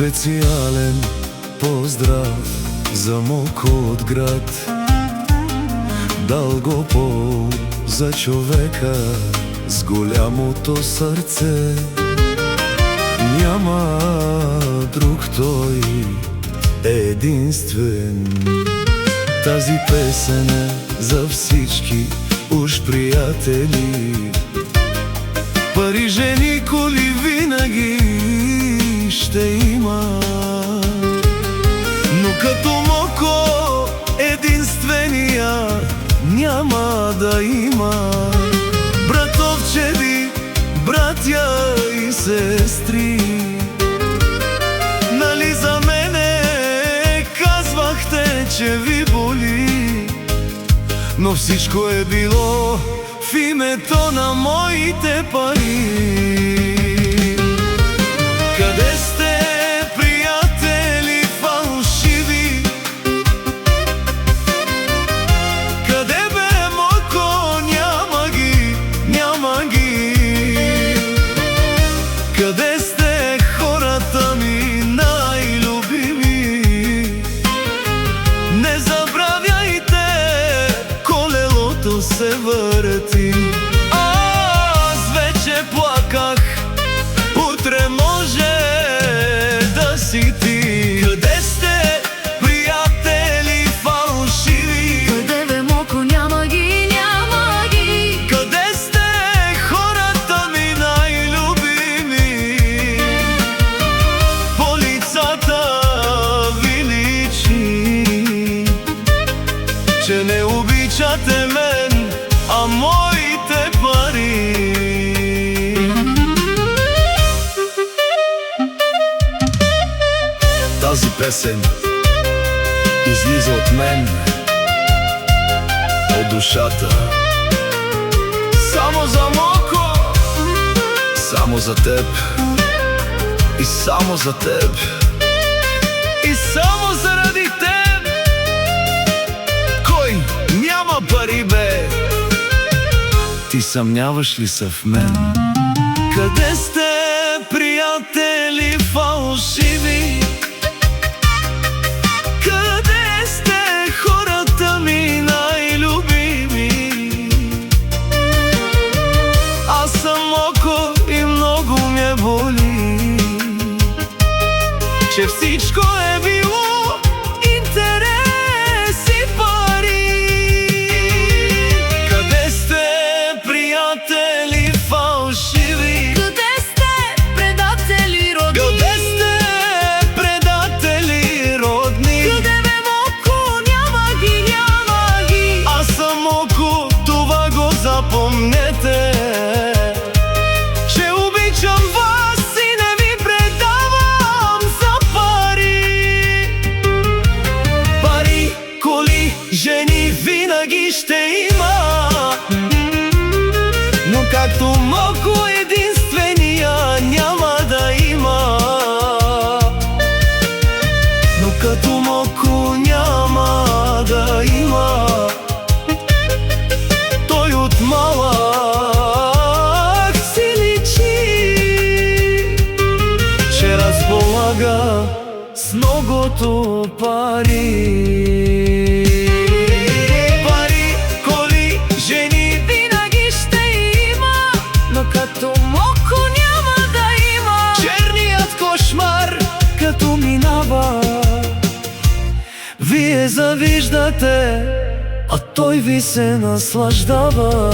Специален поздрав за Мокот град, Дългопол, за човека с голямото сърце. Няма друг, той е единствен. Тази песен е за всички уж приятели. Пари, жени, коли винаги ще има, но като Моко единствения няма да има. Братовчеди, братя и сестри, нали за мене казвахте, че ви боли, но всичко е било в името на моите пари. Къде сте, приятели фалшиви? Къде бе Моко? Няма ги, няма ги. Къде сте, хората ми най-любими? Не забравяйте, колелото се върти. Аз вече плаках, утре може да си ти. Къде сте, приятели фалшиви? Къде бе Моко? Няма ги, няма ги. Къде сте, хората ми най-любими? По лицата ви личи, че не обичате мен, а моите пари. Тази песен излиза от мен, от душата. Само за Моко, само за теб, и само за теб, и само заради теб. Кой няма пари, бе? Ти съмняваш ли се в мен? Къде сте, приятели фалшиви? Къде сте, хората ми най-любими? Аз съм Моко и много ме боли, че всичко е било интерес и пари. Къде сте, приятели фалшиви? Къде сте, предатели родни? Къде сте, предатели родни? Къде бе Моко? Няма ги, няма ги. Аз съм Моко, това го запомнете, че обичам вас и не ви предавам за пари. Пари, коли, жени винаги ще има, но както Моко единствения няма да има. Но като Моко няма да има. Той от малък си личи, че разполага с многото пари. Пари, коли, жени Винаги ще има, но като Моко няма да има. черният кошмар като минава. Вие завиждате, а той ви се наслаждава.